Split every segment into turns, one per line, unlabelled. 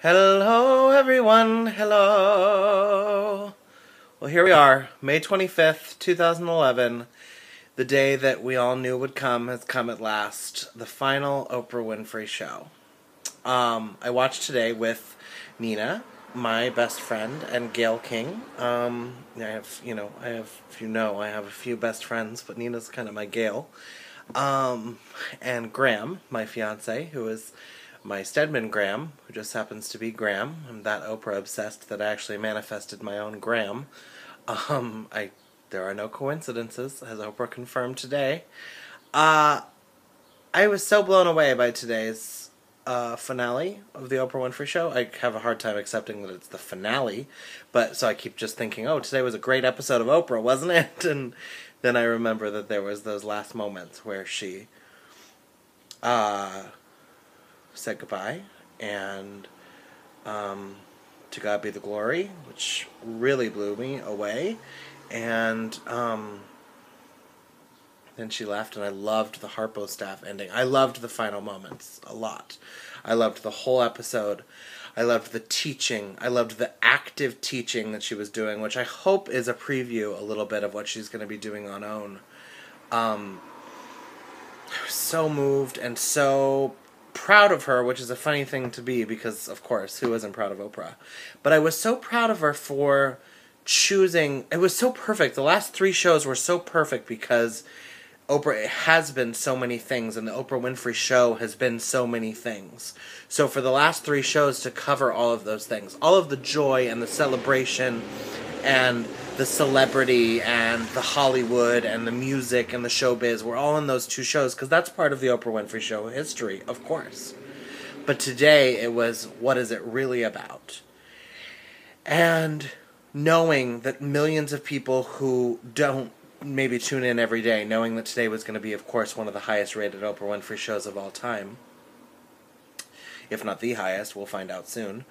Hello, everyone. Hello. Well, here we are, May 25th, 2011. The day that we all knew would come has come at last. The final Oprah Winfrey Show. I watched today with Nina, my best friend, and Gail King. I have a few best friends, but Nina's kind of my Gail. And Graham, my fiance, who is my Stedman Graham, who just happens to be Graham. I'm that Oprah obsessed that I actually manifested my own Graham. There are no coincidences, as Oprah confirmed today. I was so blown away by today's finale of the Oprah Winfrey Show. I have a hard time accepting that it's the finale, but so I keep just thinking, oh, today was a great episode of Oprah, wasn't it? And then I remember that there was those last moments where she said goodbye, and to God be the glory, which really blew me away. And then she left, and I loved the Harpo staff ending. I loved the final moments a lot. I loved the whole episode. I loved the teaching. I loved the active teaching that she was doing, which I hope is a preview a little bit of what she's going to be doing on OWN. I was so moved and so proud of her, which is a funny thing to be because, of course, who isn't proud of Oprah? But I was so proud of her for choosing. It was so perfect. The last 3 shows were so perfect because Oprah has been so many things, and the Oprah Winfrey Show has been so many things. So for the last 3 shows to cover all of those things, all of the joy and the celebration and the celebrity and the Hollywood and the music and the showbiz were all in those 2 shows, because that's part of the Oprah Winfrey Show history, of course. But today it was, what is it really about? And knowing that millions of people who don't maybe tune in every day, knowing that today was going to be, of course, one of the highest rated Oprah Winfrey shows of all time, if not the highest, we'll find out soon,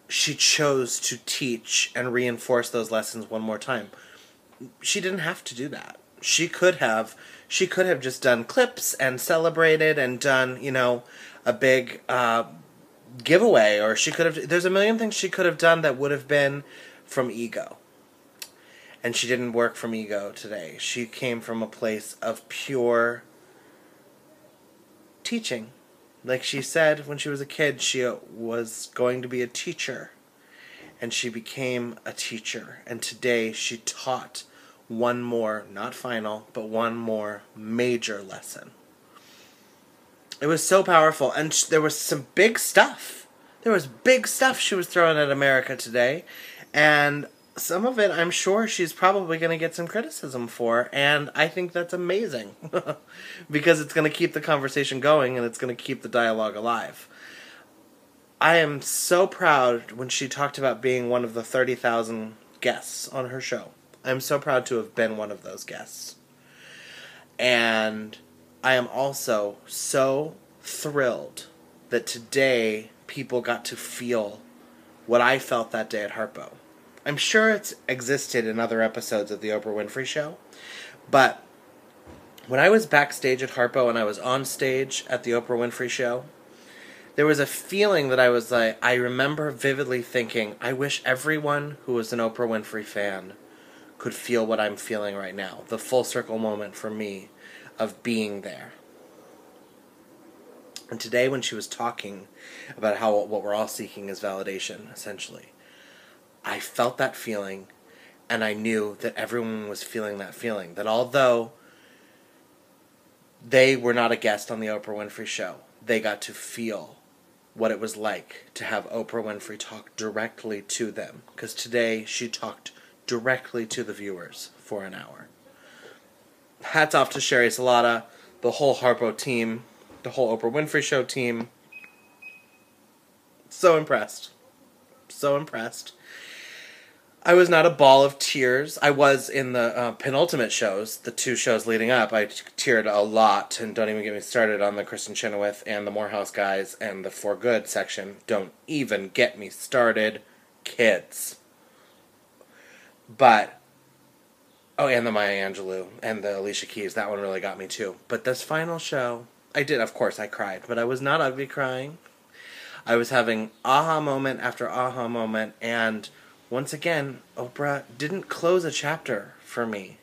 she chose to teach and reinforce those lessons one more time. She didn't have to do that. She could have just done clips and celebrated and done, a big giveaway, or she could have, there's a million things she could have done that would have been from ego. And she didn't work from ego today. She came from a place of pure teaching. Like she said when she was a kid, she was going to be a teacher. And she became a teacher. And today she taught one more, not final, but one more major lesson. It was so powerful. And there was some big stuff. There was big stuff she was throwing at America today. And some of it, I'm sure she's probably going to get some criticism for, and I think that's amazing because it's going to keep the conversation going and it's going to keep the dialogue alive. I am so proud when she talked about being one of the 30,000 guests on her show. I'm so proud to have been one of those guests. And I am also so thrilled that today people got to feel what I felt that day at Harpo. I'm sure it's existed in other episodes of the Oprah Winfrey Show, but when I was backstage at Harpo and I was on stage at the Oprah Winfrey Show, there was a feeling that I was like, I remember vividly thinking, I wish everyone who was an Oprah Winfrey fan could feel what I'm feeling right now. The full circle moment for me of being there. And today when she was talking about how what we're all seeking is validation, essentially, I felt that feeling, and I knew that everyone was feeling that feeling. That although they were not a guest on the Oprah Winfrey Show, they got to feel what it was like to have Oprah Winfrey talk directly to them. Because today she talked directly to the viewers for an hour. Hats off to Sherry Salata, the whole Harpo team, the whole Oprah Winfrey Show team. So impressed. So impressed. I was not a ball of tears. I was in the penultimate shows, the 2 shows leading up. I teared a lot, and don't even get me started on the Kristen Chenoweth and the Morehouse guys and the For Good section. Don't even get me started, kids. But, and the Maya Angelou and the Alicia Keys, that one really got me too. But this final show, I did, of course, I cried, but I was not ugly crying. I was having aha moment after aha moment, and once again, Oprah didn't close a chapter for me.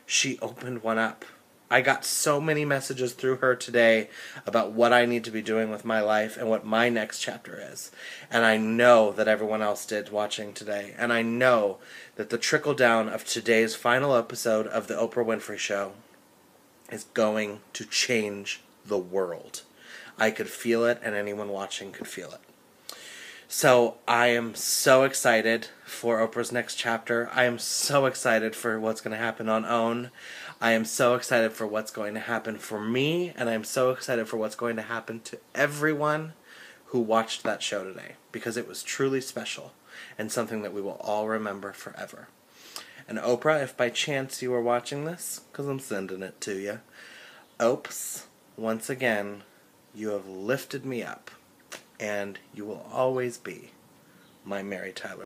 She opened one up. I got so many messages through her today about what I need to be doing with my life and what my next chapter is. And I know that everyone else did watching today. And I know that the trickle down of today's final episode of the Oprah Winfrey Show is going to change the world. I could feel it, and anyone watching could feel it. So I am so excited for Oprah's next chapter. I am so excited for what's going to happen on OWN. I am so excited for what's going to happen for me, and I am so excited for what's going to happen to everyone who watched that show today, because it was truly special and something that we will all remember forever. And Oprah, if by chance you are watching this, because I'm sending it to you, Opes, once again, you have lifted me up, and you will always be my Mary Tyler.